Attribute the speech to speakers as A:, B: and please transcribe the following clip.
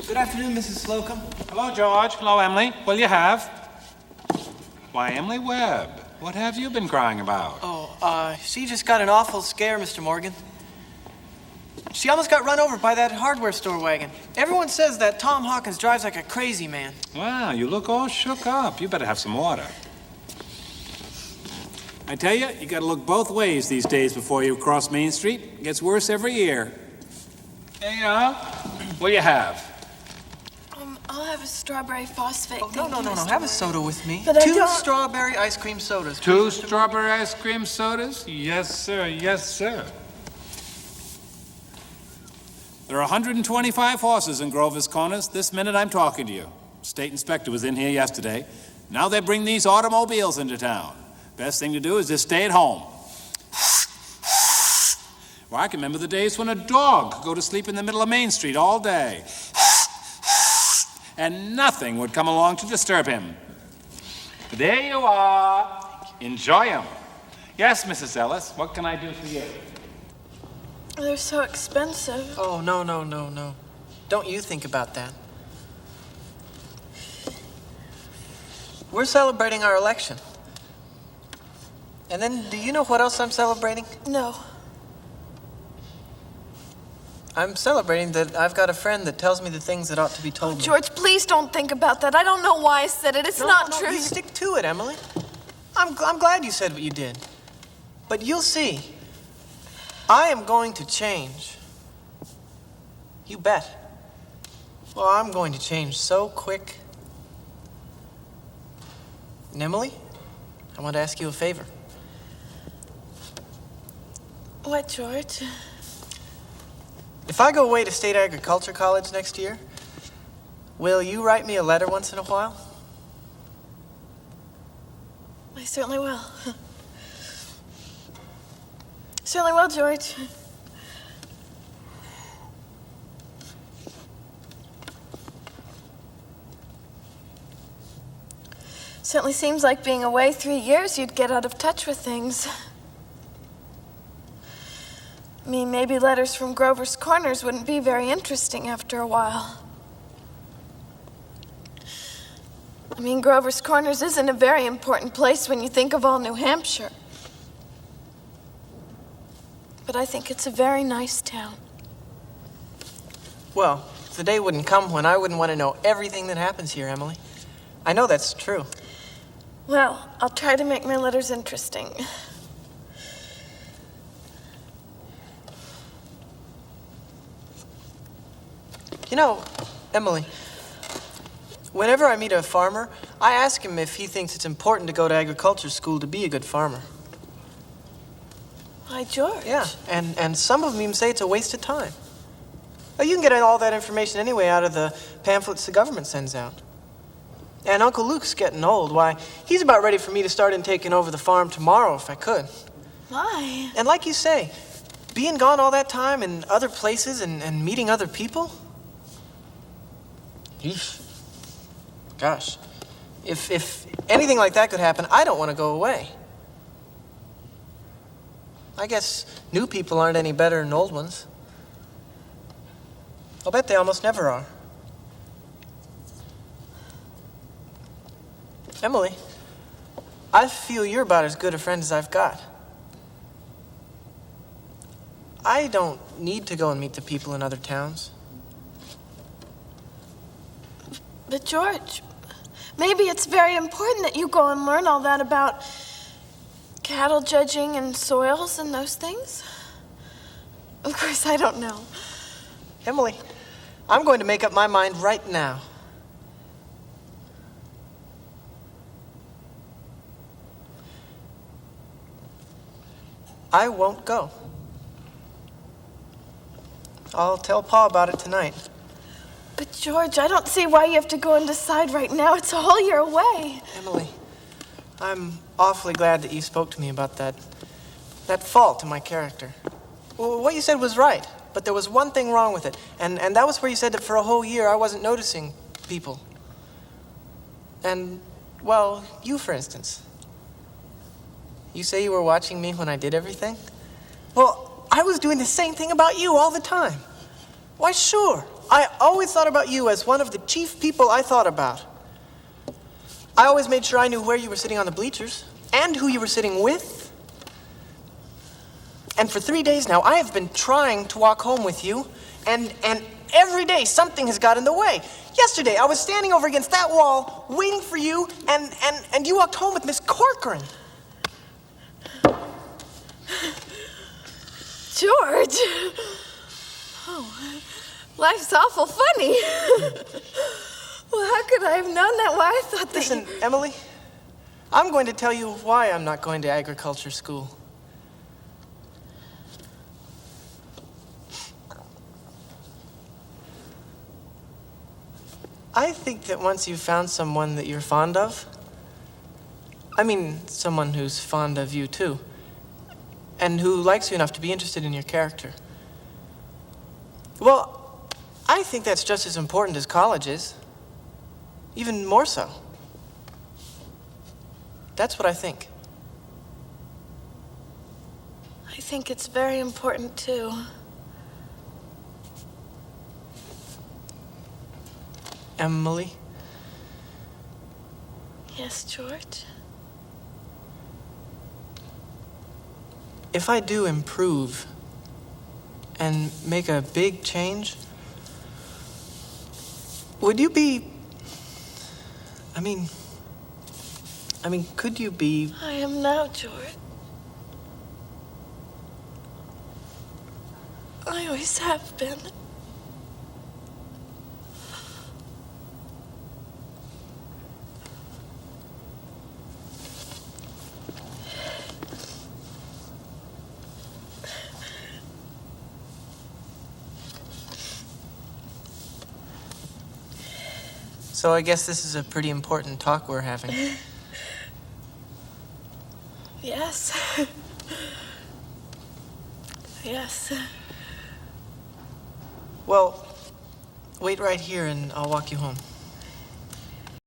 A: Good afternoon, Mrs. Slocum.
B: Hello, George. Hello, Emily. Will you have? Why, Emily Webb, what have you been crying about?
A: Oh, she just got an awful scare, Mr. Morgan. She almost got run over by that hardware store wagon. Everyone says that Tom Hawkins drives like a crazy man.
B: Wow, you look all shook up. You better have some water. I tell you, you gotta look both ways these days before you cross Main Street. It gets worse every year. Here you are. What do you have?
C: I'll have a strawberry phosphate.
A: Oh, no. Have a soda with me.
C: But
A: Two strawberry ice cream sodas.
B: Two strawberry ice cream sodas? Yes, sir. Yes, sir. There are 125 horses in Grover's Corners this minute I'm talking to you. State inspector was in here yesterday. Now they bring these automobiles into town. Best thing to do is just stay at home. Well, I can remember the days when a dog could go to sleep in the middle of Main Street all day. And nothing would come along to disturb him. There you are. Enjoy them. Yes, Mrs. Ellis, what can I do for you?
C: They're so expensive.
A: Oh, no. Don't you think about that. We're celebrating our election. And then, do you know what else I'm celebrating?
C: No.
A: I'm celebrating that I've got a friend that tells me the things that ought to be told me.
C: George, please don't think about that. I don't know why I said it. It's not true.
A: You stick to it, Emily. I'm glad you said what you did. But you'll see. I am going to change. You bet. Well, I'm going to change so quick. And Emily, I want to ask you a favor.
C: What, George?
A: If I go away to State Agriculture College next year, will you write me a letter once in a while?
C: I certainly will. Certainly will, George. Certainly seems like being away 3 years, you'd get out of touch with things. I mean, maybe letters from Grover's Corners wouldn't be very interesting after a while. I mean, Grover's Corners isn't a very important place when you think of all New Hampshire. But I think it's a very nice town.
A: Well, the day wouldn't come when I wouldn't want to know everything that happens here, Emily. I know that's true.
C: Well, I'll try to make my letters interesting.
A: You know, Emily, whenever I meet a farmer, I ask him if he thinks it's important to go to agriculture school to be a good farmer.
C: Why, George?
A: Yeah, and some of them even say it's a waste of time. Well, you can get all that information anyway out of the pamphlets the government sends out. And Uncle Luke's getting old. Why, he's about ready for me to start in taking over the farm tomorrow if I could.
C: Why?
A: And like you say, being gone all that time in other places and meeting other people. Eesh. Gosh. If anything like that could happen, I don't want to go away. I guess new people aren't any better than old ones. I'll bet they almost never are. Emily, I feel you're about as good a friend as I've got. I don't need to go and meet the people in other towns.
C: But George, maybe it's very important that you go and learn all that about cattle judging and soils and those things. Of course, I don't know.
A: Emily, I'm going to make up my mind right now. I won't go. I'll tell Pa about it tonight.
C: But George, I don't see why you have to go and decide right now. It's a whole year away.
A: Emily, I'm awfully glad that you spoke to me about that fault in my character. Well, what you said was right, but there was one thing wrong with it, and that was where you said that for a whole year I wasn't noticing people. And, well, you, for instance. You say you were watching me when I did everything? Well, I was doing the same thing about you all the time. Why, sure. I always thought about you as one of the chief people I thought about. I always made sure I knew where you were sitting on the bleachers and who you were sitting with. And for 3 days now, I have been trying to walk home with you, and every day something has got in the way. Yesterday, I was standing over against that wall, waiting for you, and you walked home with Miss Corcoran.
C: George! Oh, life's awful funny. Well, how could I have known that? Why I thought that
A: Listen, Emily, I'm going to tell you why I'm not going to agriculture school. I think that once you've found someone that you're fond of, I mean, someone who's fond of you too, and who likes you enough to be interested in your character, well, I think that's just as important as college is. Even more so. That's what I think.
C: I think it's very important too.
A: Emily?
C: Yes, George?
A: If I do improve and make a big change, would you be... I mean, could you be...
C: I am now, George. I always have been.
A: So I guess this is a pretty important talk we're having.
C: Yes. Yes.
A: Well, wait right here and I'll walk you home.